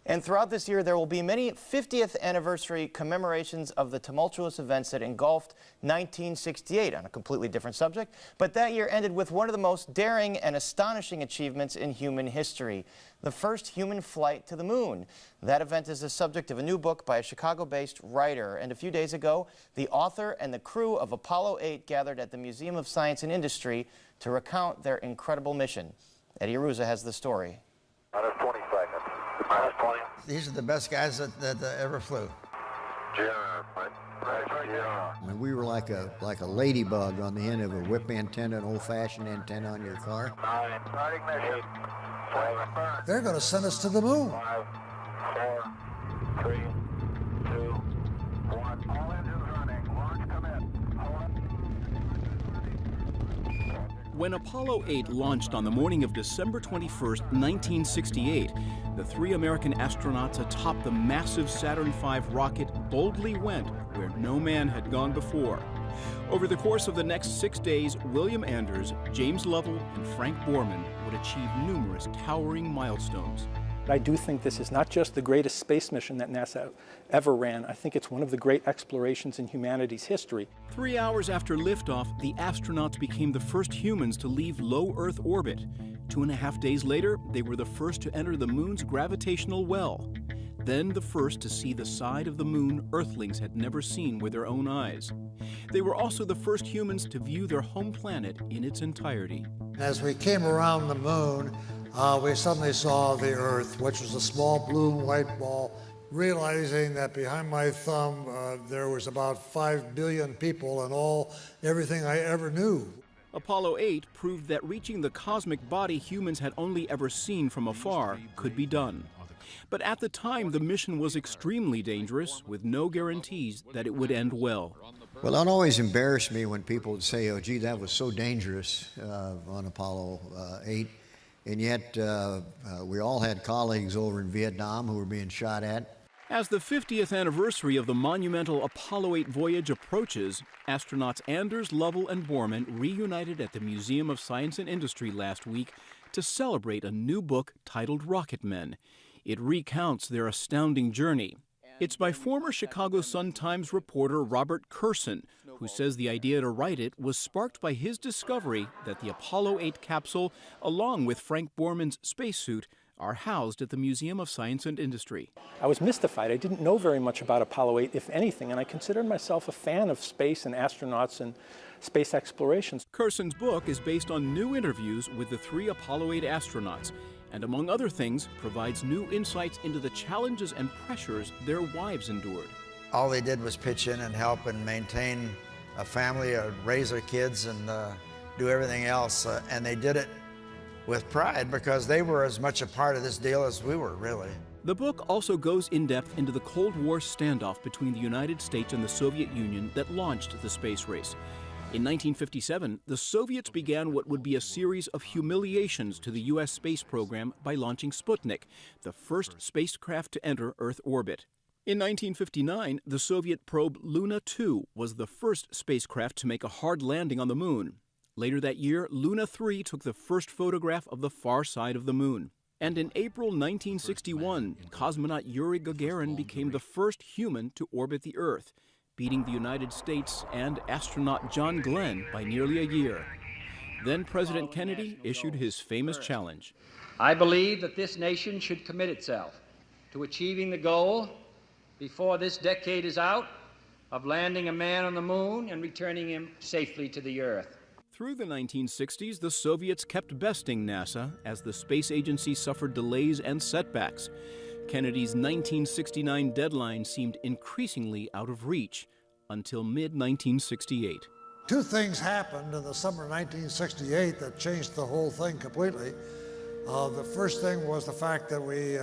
And throughout this year, there will be many 50th anniversary commemorations of the tumultuous events that engulfed 1968 on a completely different subject. But that year ended with one of the most daring and astonishing achievements in human history, the first human flight to the moon. That event is the subject of a new book by a Chicago-based writer. And a few days ago, the author and the crew of Apollo 8 gathered at the Museum of Science and Industry to recount their incredible mission. Eddie Aruza has the story. Minus 20 seconds. Minus 20. These are the best guys that ever flew. I mean, we were like a ladybug on the end of a whip antenna, an old-fashioned antenna on your car. 9, start ignition. 7, burn. They're going to send us to the moon. 5, 4, 3, 2, 1. All engines running. Launch commit. When Apollo 8 launched on the morning of December 21st, 1968, the three American astronauts atop the massive Saturn V rocket boldly went where no man had gone before. Over the course of the next 6 days, William Anders, James Lovell, and Frank Borman would achieve numerous towering milestones. I do think this is not just the greatest space mission that NASA ever ran. I think it's one of the great explorations in humanity's history. 3 hours after liftoff, the astronauts became the first humans to leave low Earth orbit. 2.5 days later, they were the first to enter the moon's gravitational well. Then the first to see the side of the moon Earthlings had never seen with their own eyes. They were also the first humans to view their home planet in its entirety. As we came around the moon, we suddenly saw the Earth, which was a small blue and white ball, realizing that behind my thumb there was about 5 billion people and everything I ever knew. Apollo 8 proved that reaching the cosmic body humans had only ever seen from afar could be done. But at the time, the mission was extremely dangerous, with no guarantees that it would end well. Well, that always embarrassed me when people would say, oh, gee, that was so dangerous on Apollo 8. And yet, we all had colleagues over in Vietnam who were being shot at. As the 50th anniversary of the monumental Apollo 8 voyage approaches, astronauts Anders, Lovell, and Borman reunited at the Museum of Science and Industry last week to celebrate a new book titled Rocket Men. It recounts their astounding journey. It's by former Chicago Sun-Times reporter Robert Kurson, who says the idea to write it was sparked by his discovery that the Apollo 8 capsule, along with Frank Borman's spacesuit, are housed at the Museum of Science and Industry. I was mystified. I didn't know very much about Apollo 8, if anything, and I considered myself a fan of space and astronauts and space explorations. Kurson's book is based on new interviews with the three Apollo 8 astronauts, and among other things, provides new insights into the challenges and pressures their wives endured. All they did was pitch in and help and maintain a family, raise their kids, and do everything else. And they did it with pride because they were as much a part of this deal as we were, really. The book also goes in depth into the Cold War standoff between the United States and the Soviet Union that launched the space race. In 1957, the Soviets began what would be a series of humiliations to the U.S. space program by launching Sputnik, the first spacecraft to enter Earth orbit. In 1959, the Soviet probe Luna 2 was the first spacecraft to make a hard landing on the moon. Later that year, Luna 3 took the first photograph of the far side of the moon. And in April 1961, cosmonaut Yuri Gagarin became the first human to orbit the Earth, beating the United States and astronaut John Glenn by nearly a year. Then President Kennedy issued his famous challenge. I believe that this nation should commit itself to achieving the goal before this decade is out of landing a man on the moon and returning him safely to the Earth. Through the 1960s, the Soviets kept besting NASA as the space agency suffered delays and setbacks. Kennedy's 1969 deadline seemed increasingly out of reach until mid-1968. Two things happened in the summer of 1968 that changed the whole thing completely. The first thing was the fact that we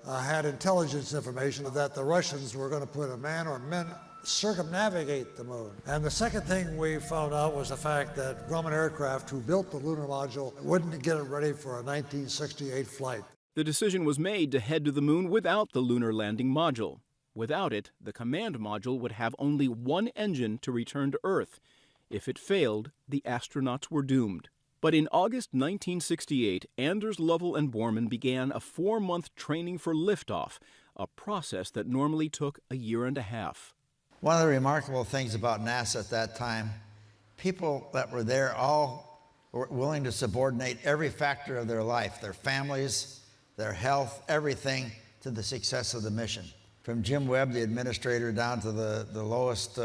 had intelligence information that the Russians were going to put a man or men circumnavigate the moon. And the second thing we found out was the fact that Grumman Aircraft, who built the lunar module, wouldn't get it ready for a 1968 flight. The decision was made to head to the moon without the lunar landing module. Without it, the command module would have only one engine to return to Earth. If it failed, the astronauts were doomed. But in August 1968, Anders, Lovell, and Borman began a 4-month training for liftoff, a process that normally took a year and a half. One of the remarkable things about NASA at that time, people that were there all were willing to subordinate every factor of their life, their families, their health, everything, to the success of the mission. From Jim Webb, the administrator, down to the lowest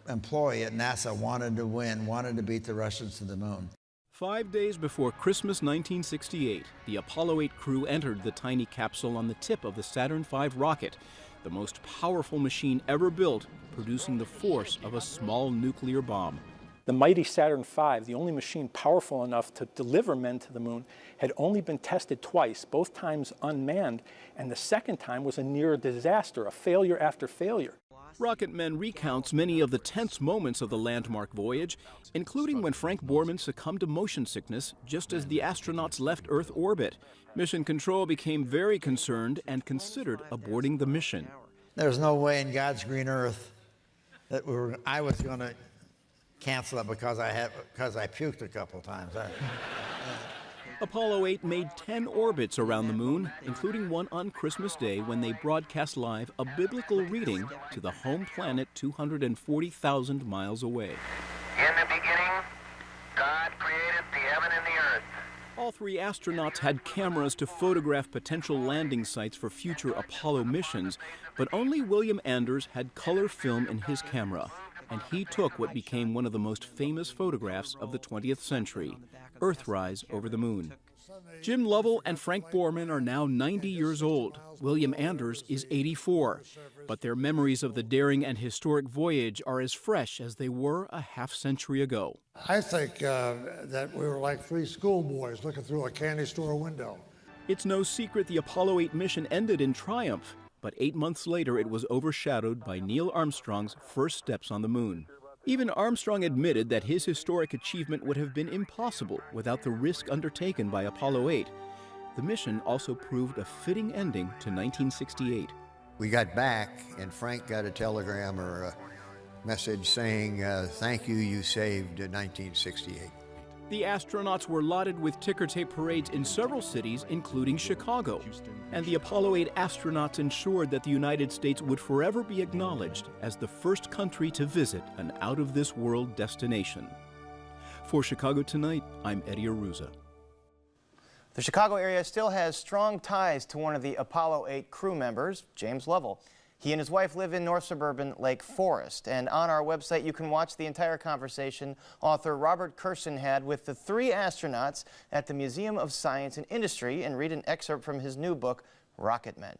employee at NASA wanted to win, wanted to beat the Russians to the moon. 5 days before Christmas 1968, the Apollo 8 crew entered the tiny capsule on the tip of the Saturn V rocket, the most powerful machine ever built, producing the force of a small nuclear bomb. The mighty Saturn V, the only machine powerful enough to deliver men to the moon, had only been tested twice, both times unmanned, and the second time was a near disaster, a failure after failure. Rocketman recounts many of the tense moments of the landmark voyage, including when Frank Borman succumbed to motion sickness just as the astronauts left Earth orbit. Mission Control became very concerned and considered aborting the mission. There's no way in God's green earth that I was going to cancel it because I puked a couple times. Apollo 8 made 10 orbits around the moon, including one on Christmas Day when they broadcast live a biblical reading to the home planet 240,000 miles away. In the beginning, God created the heaven and the earth. All 3 astronauts had cameras to photograph potential landing sites for future Apollo missions, but only William Anders had color film in his camera, and he took what became one of the most famous photographs of the 20th century, Earthrise over the moon. Jim Lovell and Frank Borman are now 90 years old. William Anders is 84, but their memories of the daring and historic voyage are as fresh as they were a half-century ago. I think that we were like 3 schoolboys looking through a candy store window. It's no secret the Apollo 8 mission ended in triumph, but 8 months later it was overshadowed by Neil Armstrong's first steps on the moon. Even Armstrong admitted that his historic achievement would have been impossible without the risk undertaken by Apollo 8. The mission also proved a fitting ending to 1968. We got back, and Frank got a telegram or a message saying, thank you, you saved 1968. The astronauts were lauded with ticker tape parades in several cities, including Chicago. And the Apollo 8 astronauts ensured that the United States would forever be acknowledged as the first country to visit an out-of-this-world destination. For Chicago Tonight, I'm Eddie Aruza. The Chicago area still has strong ties to one of the Apollo 8 crew members, James Lovell. He and his wife live in north suburban Lake Forest, and on our website you can watch the entire conversation author Robert Kurson had with the 3 astronauts at the Museum of Science and Industry and read an excerpt from his new book, Rocketmen.